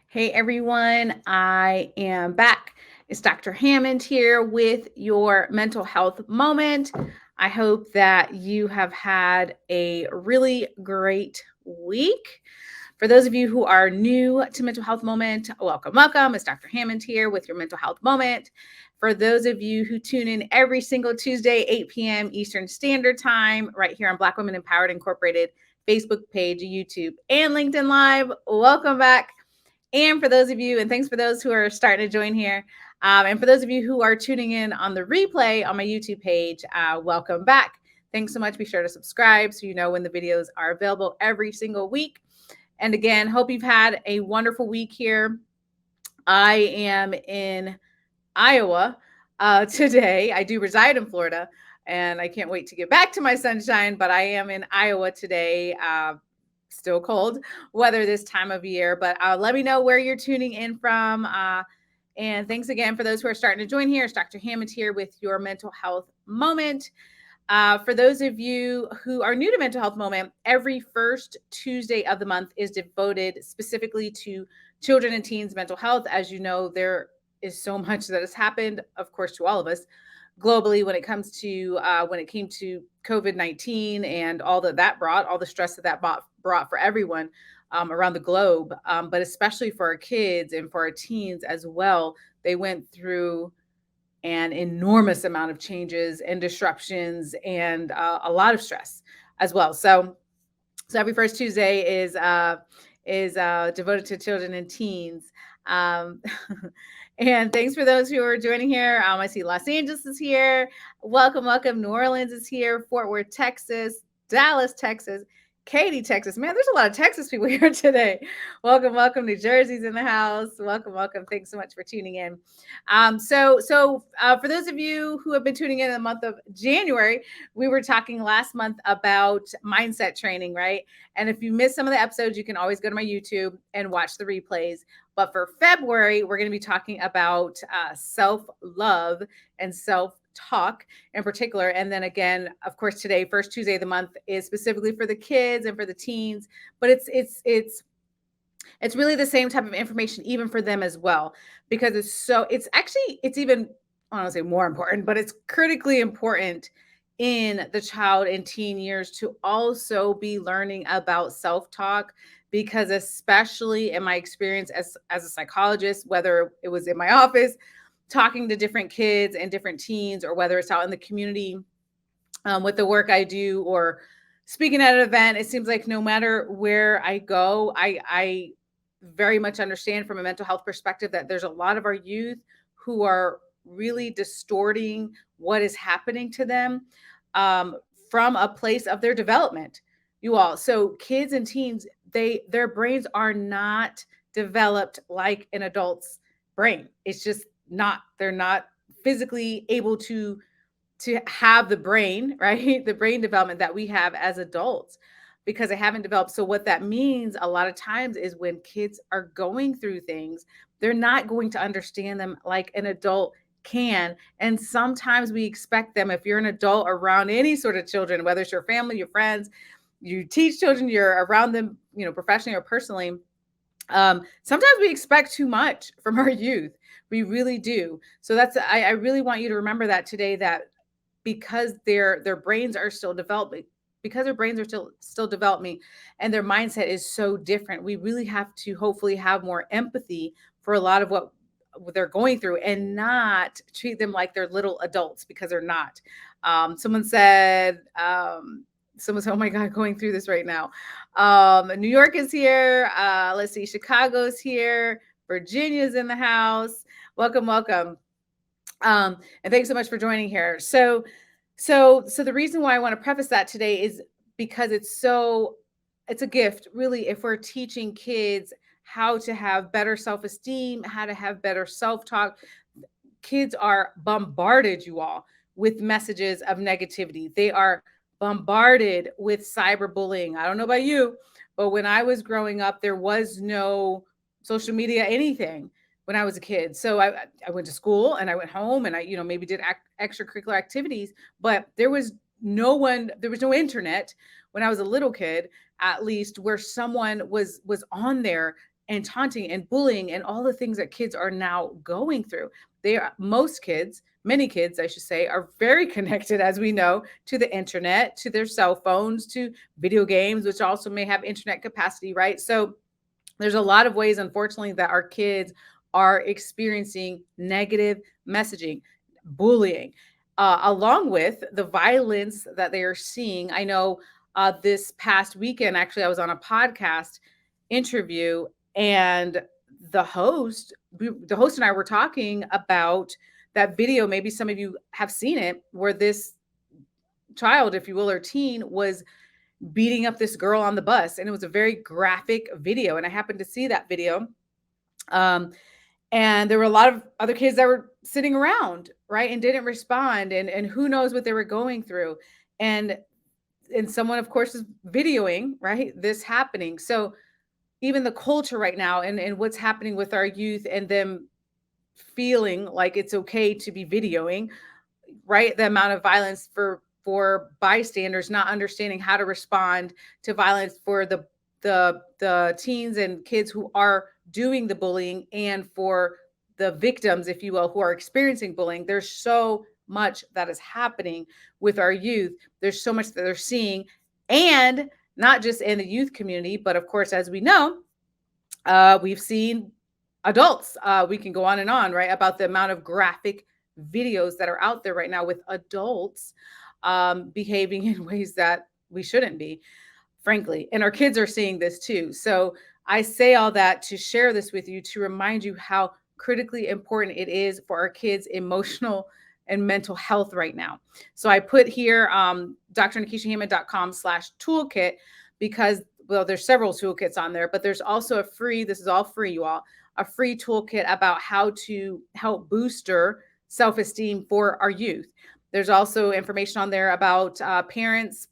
Hey everyone, I am back. It's Dr. Hammond here with your mental health moment. I hope that you have had a really great week. For those of you who are new to Mental Health Moment, welcome, welcome. It's Dr. Hammond here with your Mental Health Moment. For those of you who tune in every single Tuesday, 8 p.m. Eastern Standard Time, right here on Black Women Empowered Incorporated Facebook page, YouTube, and LinkedIn Live, welcome back. And for those of you, and thanks for those who are starting to join here. And for those of you who are tuning in on the replay on my YouTube page, welcome back. Thanks so much. Be sure to subscribe so you know when the videos are available every single week. And again, hope you've had a wonderful week here. I am in Iowa today. I do reside in Florida, and I can't wait to get back to my sunshine, but I am in Iowa today. Still cold weather this time of year, but let me know where you're tuning in from. And thanks again for those who are starting to join here. It's Dr. Hammond here with your mental health moment. For those of you who are new to Mental Health Moment, every first Tuesday of the month is devoted specifically to children and teens' mental health. As you know, there is so much that has happened, of course, to all of us globally when it comes to when it came to COVID-19 and all that brought, all the stress that brought for everyone around the globe, but especially for our kids and for our teens as well. They went through an enormous amount of changes and disruptions and a lot of stress as well. So every first Tuesday is devoted to children and teens. Um, and thanks for those who are joining here. I see Los Angeles is here. Welcome, welcome. New Orleans is here. Fort Worth, Texas. Dallas, Texas. Katy, Texas. Man, there's a lot of Texas people here today. Welcome, welcome. New Jersey's in the house. Welcome, welcome. Thanks so much for tuning in. For those of you who have been tuning in the month of January, we were talking last month about mindset training, right? And if you missed some of the episodes, you can always go to my YouTube and watch the replays. But for February, we're going to be talking about self-love and self-talk in particular. And then again, of course, today, first Tuesday of the month, is specifically for the kids and for the teens. But it's really the same type of information even for them as well, because it's even, I don't want to say more important, but it's critically important in the child and teen years to also be learning about self-talk, because especially in my experience as a psychologist, whether it was in my office talking to different kids and different teens, or whether it's out in the community with the work I do, or speaking at an event, it seems like no matter where I go, I very much understand from a mental health perspective that there's a lot of our youth who are really distorting what is happening to them from a place of their development, you all. So kids and teens, their brains are not developed like an adult's brain. It's just not. They're not physically able to have the brain, right? The brain development that we have as adults, because they haven't developed. So what that means a lot of times is when kids are going through things, they're not going to understand them like an adult can. And sometimes we expect them, if you're an adult around any sort of children, whether it's your family, your friends, you teach children, you're around them, professionally or personally. Sometimes we expect too much from our youth. We really do. So I really want you to remember that today, that because their brains are still developing, because their brains are still developing and their mindset is so different, we really have to hopefully have more empathy for a lot of what they're going through, and not treat them like they're little adults, because they're not. Someone said, oh my God, going through this right now. New York is here. Let's see, Chicago's here. Virginia's in the house. Welcome, welcome. And thanks so much for joining here. So the reason why I want to preface that today is because it's a gift, really, if we're teaching kids how to have better self-esteem, how to have better self-talk. Kids are bombarded, you all, with messages of negativity. They are bombarded with cyberbullying. I don't know about you, but when I was growing up, there was no social media, anything, when I was a kid. So I went to school and I went home and I, maybe did extracurricular activities, but there was there was no internet when I was a little kid, at least, where someone was on there and taunting and bullying and all the things that kids are now going through. Most kids, many kids, I should say, are very connected, as we know, to the internet, to their cell phones, to video games, which also may have internet capacity, right? So there's a lot of ways, unfortunately, that our kids are experiencing negative messaging, bullying, along with the violence that they are seeing. I know this past weekend, actually, I was on a podcast interview, and the host and I were talking about that video. Maybe some of you have seen it, where this child, if you will, or teen, was beating up this girl on the bus. And it was a very graphic video. And I happened to see that video. Um, and there were a lot of other kids that were sitting around, right, and didn't respond. And who knows what they were going through. And and someone, of course, is videoing, right, this happening. So even the culture right now, and what's happening with our youth and them feeling like it's okay to be videoing, right? The amount of violence for bystanders not understanding how to respond to violence, for the teens and kids who are doing the bullying, and for the victims, if you will, who are experiencing bullying. There's so much that is happening with our youth. There's so much that they're seeing, and not just in the youth community, but of course, as we know, we've seen adults. We can go on and on, right, about the amount of graphic videos that are out there right now with adults behaving in ways that we shouldn't be, frankly. And our kids are seeing this too. So I say all that to share this with you, to remind you how critically important it is for our kids' emotional and mental health right now. So I put here drnikishahammond.com/toolkit, because, well, there's several toolkits on there, but there's also this is all free, you all, a free toolkit about how to help booster self-esteem for our youth. There's also information on there about parents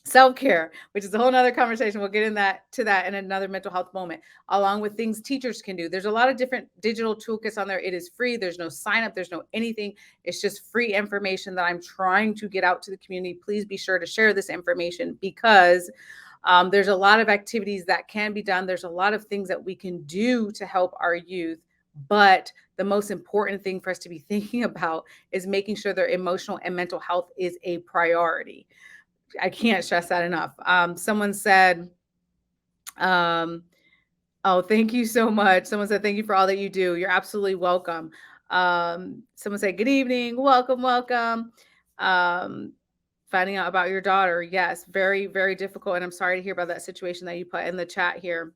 self-care, which is a whole nother conversation. We'll get to that in another mental health moment, along with things teachers can do. There's a lot of different digital toolkits on there. It is free. There's no sign up. There's no anything. It's just free information that I'm trying to get out to the community. Please be sure to share this information, because there's a lot of activities that can be done. There's a lot of things that we can do to help our youth. But the most important thing for us to be thinking about is making sure their emotional and mental health is a priority. I can't stress that enough. Someone said, oh, thank you so much. Someone said, thank you for all that you do. You're absolutely welcome. Someone said, good evening. Welcome, welcome. Finding out about your daughter. Yes, very, very difficult. And I'm sorry to hear about that situation that you put in the chat here.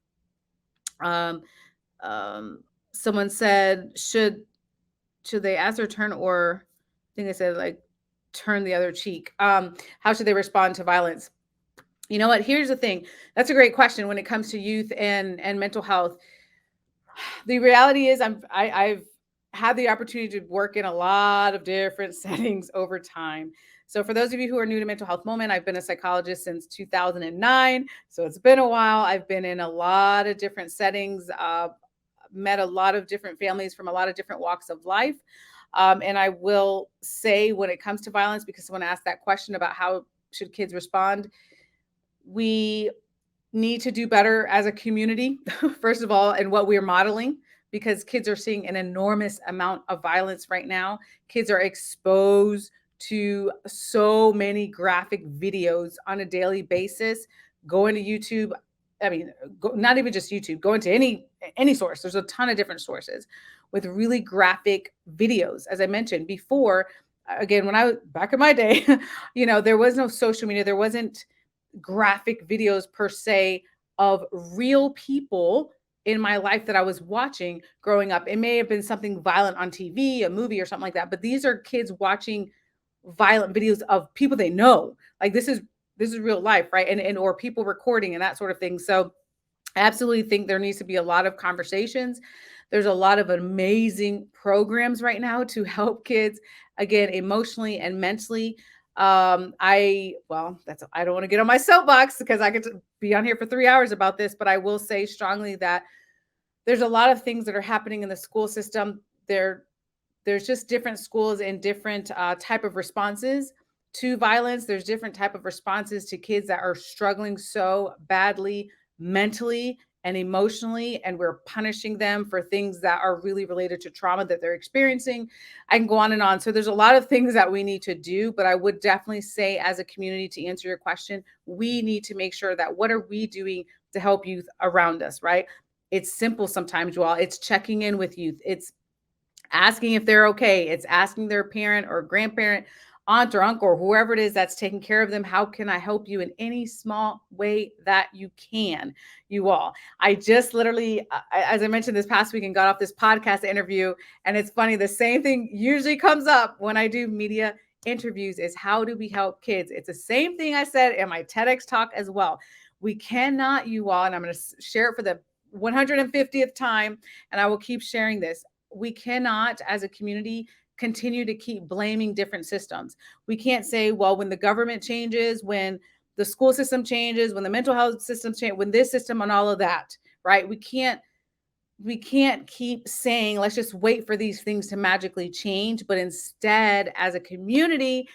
Someone said, should they ask their turn, or I think they said, like, turn the other cheek? How should they respond to violence? You know what? Here's the thing. That's a great question when it comes to youth and mental health. The reality is, I've had the opportunity to work in a lot of different settings over time. So for those of you who are new to Mental Health Moment, I've been a psychologist since 2009. So it's been a while. I've been in a lot of different settings, met a lot of different families from a lot of different walks of life. And I will say, when it comes to violence, because someone asked that question about how should kids respond, we need to do better as a community, first of all, in what we're modeling, because kids are seeing an enormous amount of violence right now. Kids are exposed to so many graphic videos on a daily basis. Going to YouTube, I mean, not even just YouTube, going to any source. There's a ton of different sources with really graphic videos. As I mentioned before, again, when I was back in my day, there was no social media. There wasn't graphic videos per se of real people in my life that I was watching growing up. It may have been something violent on TV, a movie or something like that, but these are kids watching violent videos of people they know. Like, this is real life, right? And or people recording and that sort of thing. So I absolutely think there needs to be a lot of conversations. There's a lot of amazing programs right now to help kids, again, emotionally and mentally. I don't want to get on my soapbox, because I could be on here for 3 hours about this, but I will say strongly that there's a lot of things that are happening in the school system. There's just different schools and different type of responses to violence. There's different type of responses to kids that are struggling so badly mentally and emotionally, and we're punishing them for things that are really related to trauma that they're experiencing. I can go on and on. So there's a lot of things that we need to do, but I would definitely say, as a community, to answer your question, we need to make sure that what are we doing to help youth around us, right? It's simple sometimes, you all. It's checking in with youth. It's asking if they're okay. It's asking their parent or grandparent, aunt or uncle, or whoever it is that's taking care of them, how can I help you in any small way that you can, you all. I just literally, as I mentioned this past week, and got off this podcast interview. And it's funny, the same thing usually comes up when I do media interviews is how do we help kids? It's the same thing I said in my TEDx talk as well. We cannot, you all, and I'm going to share it for the 150th time, and I will keep sharing this. We cannot, as a community, continue to keep blaming different systems. We can't say, well, when the government changes, when the school system changes, when the mental health system change, when this system and all of that, right? We can't keep saying, let's just wait for these things to magically change, but instead, as a community,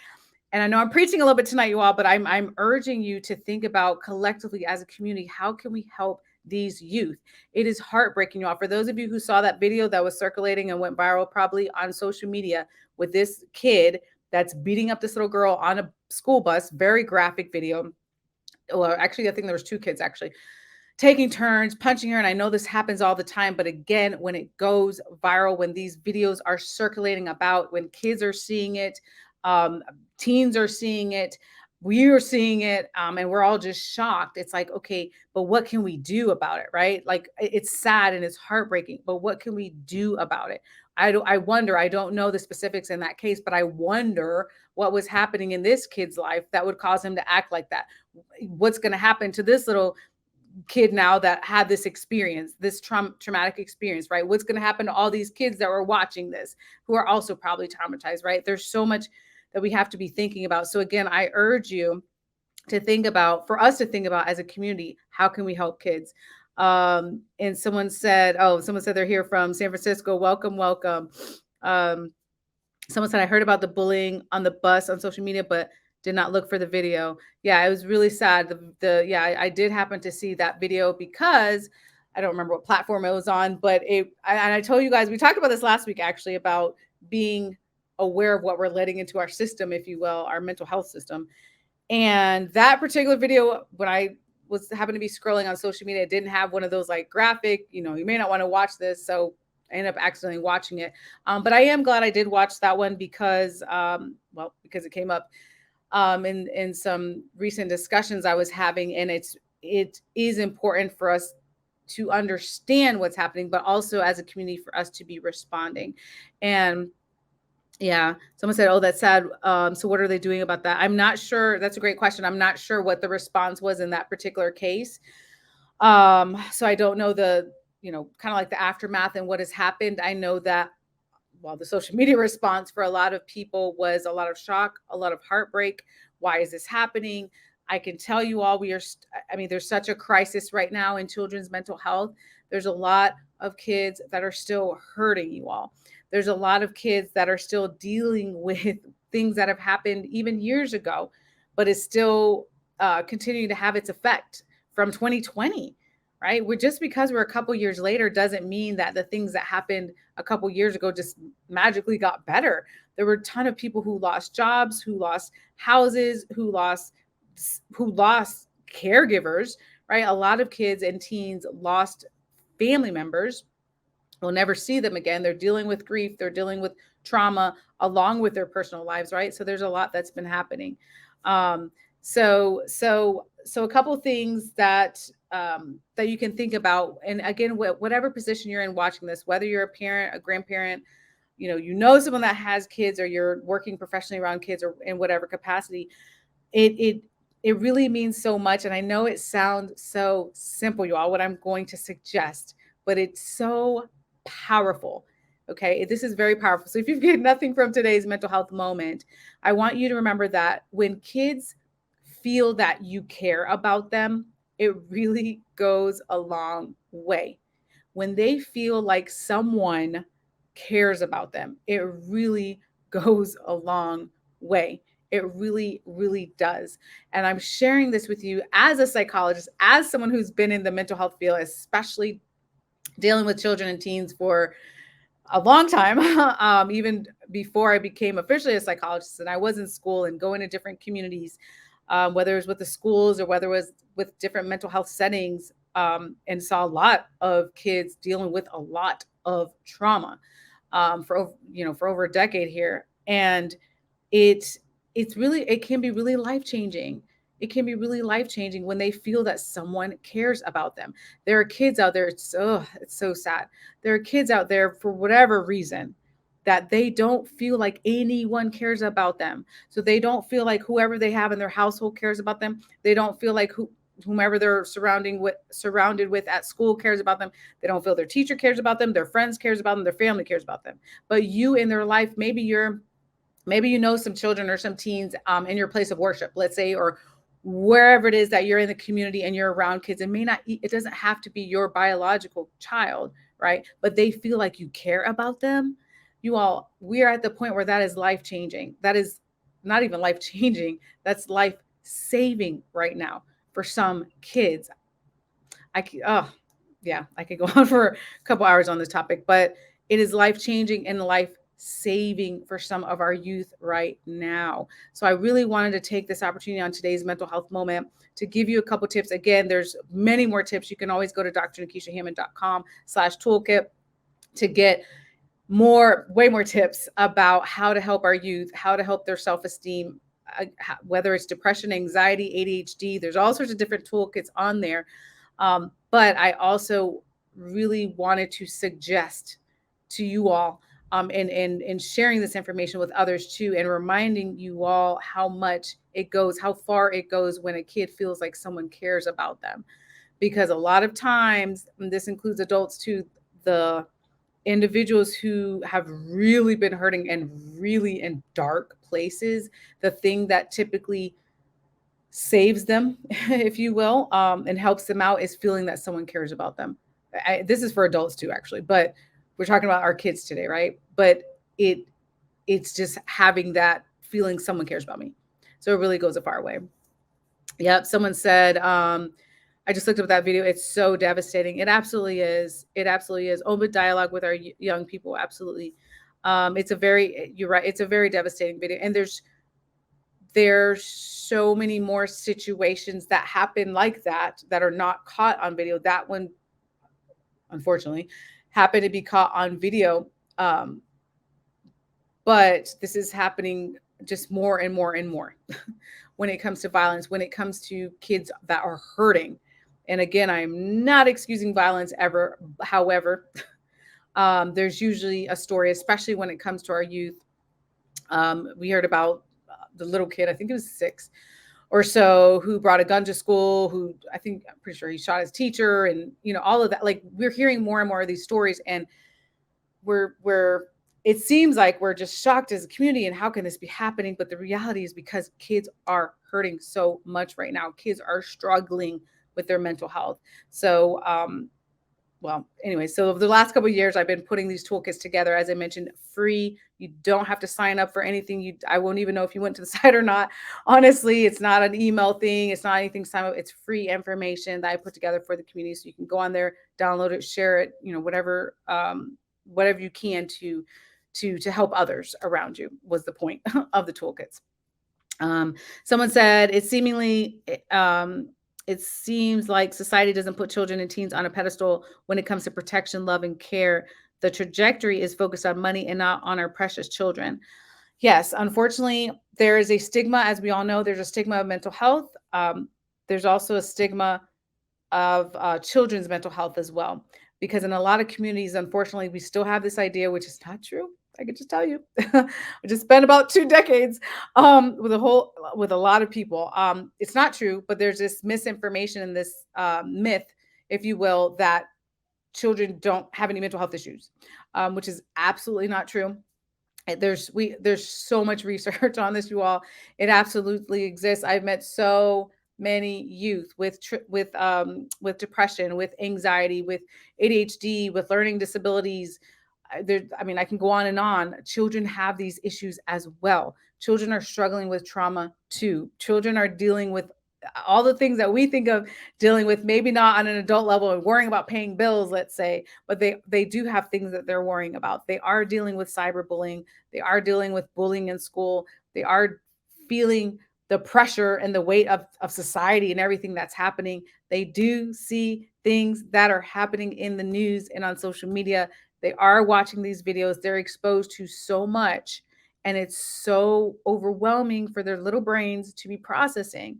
and I know I'm preaching a little bit tonight, you all, but I'm urging you to think about collectively as a community, how can we help these youth? It is heartbreaking, you all. For those of you who saw that video that was circulating and went viral probably on social media with this kid that's beating up this little girl on a school bus, very graphic video. Well, actually, I think there was two kids actually taking turns punching her. And I know this happens all the time, but again, when it goes viral, when these videos are circulating about, when kids are seeing it, teens are seeing it, we are seeing it, and we're all just shocked. It's like, okay, but what can we do about it, right? Like, it's sad and it's heartbreaking, but what can we do about it? I wonder, I don't know the specifics in that case, but I wonder what was happening in this kid's life that would cause him to act like that. What's going to happen to this little kid now that had this experience, this traumatic experience, right? What's going to happen to all these kids that were watching this who are also probably traumatized, right? There's so much that we have to be thinking about. So again, I urge you to think about, for us to think about as a community, how can we help kids? And someone said they're here from San Francisco. Welcome, welcome. Someone said, I heard about the bullying on the bus on social media, but did not look for the video. Yeah, it was really sad. I did happen to see that video because I don't remember what platform it was on, but I told you guys, we talked about this last week actually, about being aware of what we're letting into our system, if you will, our mental health system. And that particular video, when I was happened to be scrolling on social media, it didn't have one of those like graphic, you may not want to watch this. So I ended up accidentally watching it. But I am glad I did watch that one because it came up in some recent discussions I was having, and it is important for us to understand what's happening, but also as a community for us to be responding. And yeah, someone said, "Oh, that's sad. So what are they doing about that?" I'm not sure. That's a great question. I'm not sure what the response was in that particular case. So I don't know kind of like the aftermath and what has happened. I know that the social media response for a lot of people was a lot of shock, a lot of heartbreak. Why is this happening? I can tell you all, there's such a crisis right now in children's mental health. There's a lot of kids that are still hurting, you all. There's a lot of kids that are still dealing with things that have happened even years ago, but is still continuing to have its effect from 2020. Right? Just because we're a couple years later doesn't mean that the things that happened a couple years ago just magically got better. There were a ton of people who lost jobs, who lost houses, who lost caregivers, right? A lot of kids and teens lost family members. We'll never see them again. They're dealing with grief, they're dealing with trauma along with their personal lives, right? So there's a lot that's been happening. So a couple of things that you can think about. And again, whatever position you're in watching this, whether you're a parent, a grandparent, someone that has kids, or you're working professionally around kids, or in whatever capacity, it really means so much. And I know it sounds so simple, you all, what I'm going to suggest, but it's so powerful. Okay, this is very powerful. So if you've gained nothing from today's mental health moment, I want you to remember that when kids feel that you care about them, it really goes a long way. When they feel like someone cares about them, it really goes a long way. It really, really does. And I'm sharing this with you as a psychologist, as someone who's been in the mental health field, especially dealing with children and teens for a long time, even before I became officially a psychologist. And I was in school and going to different communities, whether it was with the schools or whether it was with different mental health settings, and saw a lot of kids dealing with a lot of trauma, for over a decade here. And it it can be really life changing. It can be really life changing when they feel that someone cares about them. There are kids out there, it's so sad. There are kids out there for whatever reason that they don't feel like anyone cares about them. So they don't feel like whoever they have in their household cares about them. They don't feel like whomever they're surrounded with at school cares about them. They don't feel their teacher cares about them, their friends cares about them, their family cares about them. But you in their life, maybe you know some children or some teens, in your place of worship, let's say, or wherever it is that you're in the community and you're around kids. And it doesn't have to be your biological child, right? But they feel like you care about them. We are at the point where that is life changing. That is not even life changing. That's life saving right now for some kids. Oh, yeah, I could go on for a couple hours on this topic, but it is life changing and life saving for some of our youth right now. So I really wanted to take this opportunity on today's mental health moment to give you a couple tips. Again, there's many more tips. You can always go to drnikishahammond.com/toolkit to get way more tips about how to help our youth, how to help their self-esteem, whether it's depression, anxiety, ADHD. There's all sorts of different toolkits on there. But I also really wanted to suggest to you all, and sharing this information with others too, and reminding you all how far it goes when a kid feels like someone cares about them. Because a lot of times, and this includes adults too, the individuals who have really been hurting and really in dark places, the thing that typically saves them, if you will, and helps them out is feeling that someone cares about them. This is for adults too, actually, but we're talking about our kids today, right? But it's just having that feeling someone cares about me. So it really goes a far way. Yep. Someone said, I just looked up that video. It's so devastating. It absolutely is. It absolutely is. Open dialogue with our young people. Absolutely. You're right. It's a very devastating video. And there's so many more situations that happen like that are not caught on video. That one, unfortunately, happened to be caught on video. But this is happening just more and more and more when it comes to violence, when it comes to kids that are hurting. And again, I'm not excusing violence ever. However, there's usually a story, especially when it comes to our youth. We heard about the little kid, I think it was 6 or so, who brought a gun to school, I'm pretty sure he shot his teacher, and all of that. Like, we're hearing more and more of these stories, and it seems like we're just shocked as a community, and how can this be happening? But the reality is, because kids are hurting so much right now. Kids are struggling with their mental health. So, well, anyway, so over the last couple of years, I've been putting these toolkits together, as I mentioned, free. You don't have to sign up for anything. I won't even know if you went to the site or not. Honestly, it's not an email thing. It's not anything sign up. It's free information that I put together for the community. So you can go on there, download it, share it, whatever you can to help others around you was the point of the toolkits. Someone said it seems like society doesn't put children and teens on a pedestal when it comes to protection, love, and care. The trajectory is focused on money and not on our precious children. Yes, unfortunately, there is a stigma. As we all know, there's a stigma of mental health. There's also a stigma of children's mental health as well. Because in a lot of communities, unfortunately, we still have this idea, which is not true. I could just tell you. I just spent about 2 decades with a lot of people. It's not true, but there's this misinformation and this myth, if you will, that children don't have any mental health issues, which is absolutely not true. There's so much research on this, you all. It absolutely exists. I've met so many youth with depression, with anxiety, with ADHD, with learning disabilities, I mean, I can go on and on. Children have these issues as well. Children are struggling with trauma too. Children are dealing with all the things that we think of dealing with, maybe not on an adult level and worrying about paying bills, let's say, but they do have things that they're worrying about. They are dealing with cyberbullying. They are dealing with bullying in school. They are feeling the pressure and the weight of society and everything that's happening. They do see things that are happening in the news and on social media. They are watching these videos. They're exposed to so much, and it's so overwhelming for their little brains to be processing,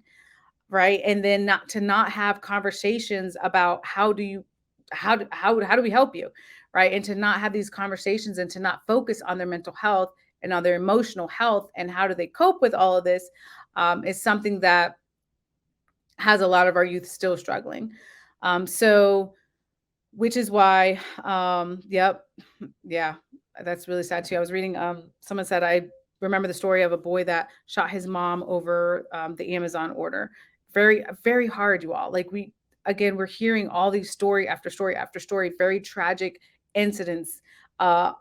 right? And then not have conversations about how do we help you, right? And to not have these conversations and to not focus on their mental health and on their emotional health and how do they cope with all of this, is something that has a lot of our youth still struggling. So which is why, yep, yeah, that's really sad too. I was reading, someone said, I remember the story of a boy that shot his mom over the Amazon order. Very, very hard, you all. Like again, we're hearing all these story after story after story, very tragic incidents, uh,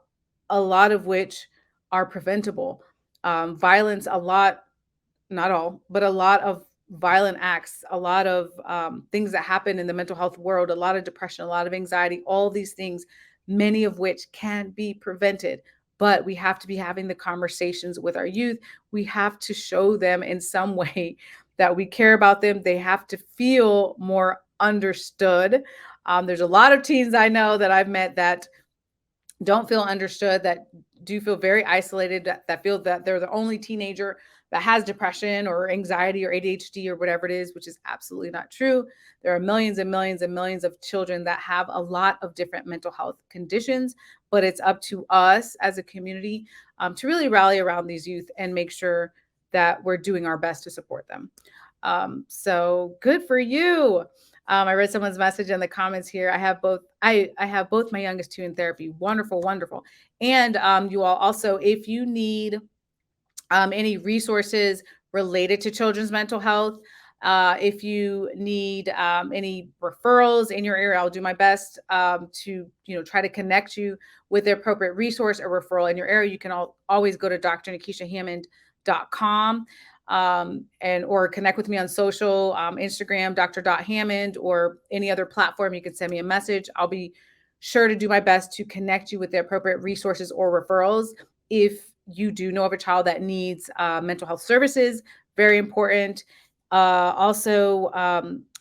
a lot of which are preventable. Violence, a lot, not all, but a lot of violent acts, a lot of things that happen in the mental health world, a lot of depression, a lot of anxiety, all these things, many of which can be prevented. But we have to be having the conversations with our youth. We have to show them in some way that we care about them. They have to feel more understood. There's a lot of teens I know that I've met that don't feel understood, that do feel very isolated, that feel that they're the only teenager that has depression or anxiety or ADHD or whatever it is, which is absolutely not true. There are millions and millions and millions of children that have a lot of different mental health conditions, but it's up to us as a community to really rally around these youth and make sure that we're doing our best to support them. So good for you. I read someone's message in the comments here. I have both. I have both my youngest two in therapy. Wonderful, wonderful. And you all also, if you need any resources related to children's mental health, if you need any referrals in your area, I'll do my best to try to connect you with the appropriate resource or referral in your area. You can always go to drnikishahammond.com and or connect with me on social, Instagram, dr.hammond, or any other platform. You can send me a message. I'll be sure to do my best to connect you with the appropriate resources or referrals. If you do know of a child that needs mental health services, very important. Also,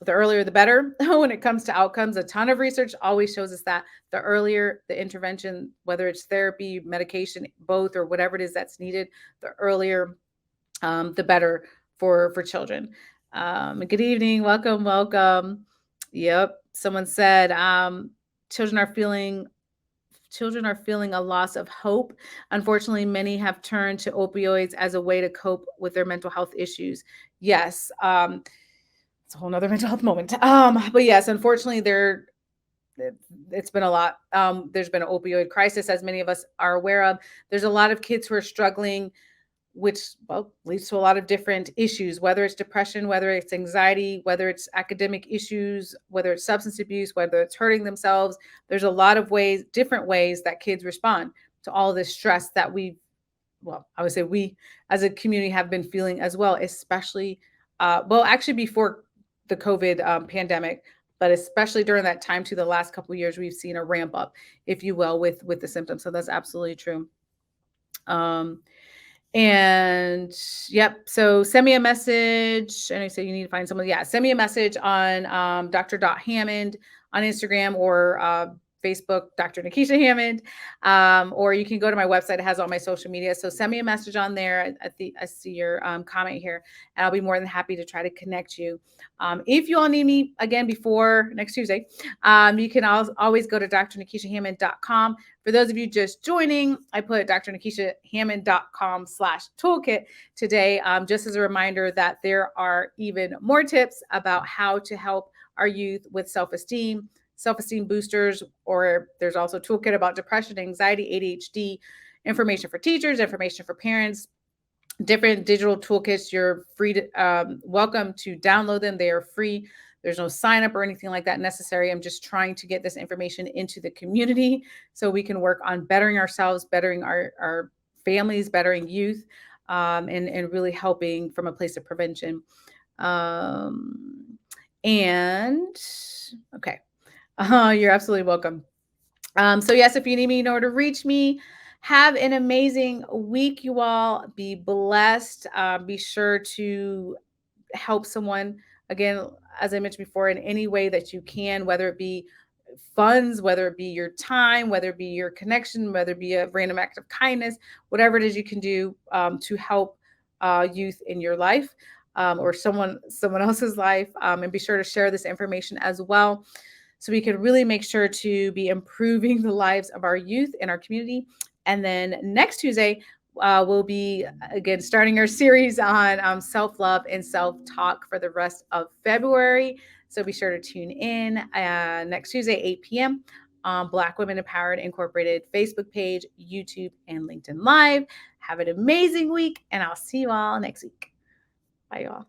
the earlier the better when it comes to outcomes. A ton of research always shows us that the earlier the intervention, whether it's therapy, medication, both, or whatever it is that's needed, the earlier the better for children. Good evening. Welcome, welcome. Yep. Someone said children are feeling a loss of hope. Unfortunately, many have turned to opioids as a way to cope with their mental health issues. Yes. It's a whole nother mental health moment. But yes, unfortunately, it's been a lot. There's been an opioid crisis, as many of us are aware of. There's a lot of kids who are struggling, which leads to a lot of different issues, whether it's depression, whether it's anxiety, whether it's academic issues, whether it's substance abuse, whether it's hurting themselves. There's a lot of different ways that kids respond to all this stress that I would say we as a community have been feeling as well, especially, actually before the COVID pandemic, but especially during that time to the last couple of years, we've seen a ramp up, if you will, with the symptoms. So that's absolutely true. And yep. So send me a message. And I say you need to find someone. Yeah. Send me a message on dr.hammond on Instagram or Facebook, Dr. Nikisha Hammond. Or you can go to my website. It has all my social media. So send me a message on there. I see your comment here, and I'll be more than happy to try to connect you. If you all need me again before next Tuesday, you can always go to drnikishahammond.com. For those of you just joining, I put drnikishahammond.com/toolkit today, just as a reminder that there are even more tips about how to help our youth with self-esteem boosters, or there's also a toolkit about depression, anxiety, ADHD, information for teachers, information for parents, different digital toolkits. You're free to welcome to download them. They are free There's no sign up or anything like that necessary. I'm just trying to get this information into the community so we can work on bettering ourselves, bettering our families, bettering youth, and really helping from a place of prevention. Um, and okay, you're absolutely welcome. So yes, if you need me, you know where to reach me. Have an amazing week, you all. Be blessed. Be sure to help someone again, as I mentioned before, in any way that you can, whether it be funds, whether it be your time, whether it be your connection, whether it be a random act of kindness, whatever it is you can do to help youth in your life, or someone else's life. And be sure to share this information as well, so we can really make sure to be improving the lives of our youth in our community. And then next Tuesday, we'll be again starting our series on self-love and self-talk for the rest of February. So be sure to tune in next Tuesday, 8 p.m. on Black Women Empowered Incorporated Facebook page, YouTube, and LinkedIn Live. Have an amazing week, and I'll see you all next week. Bye, y'all.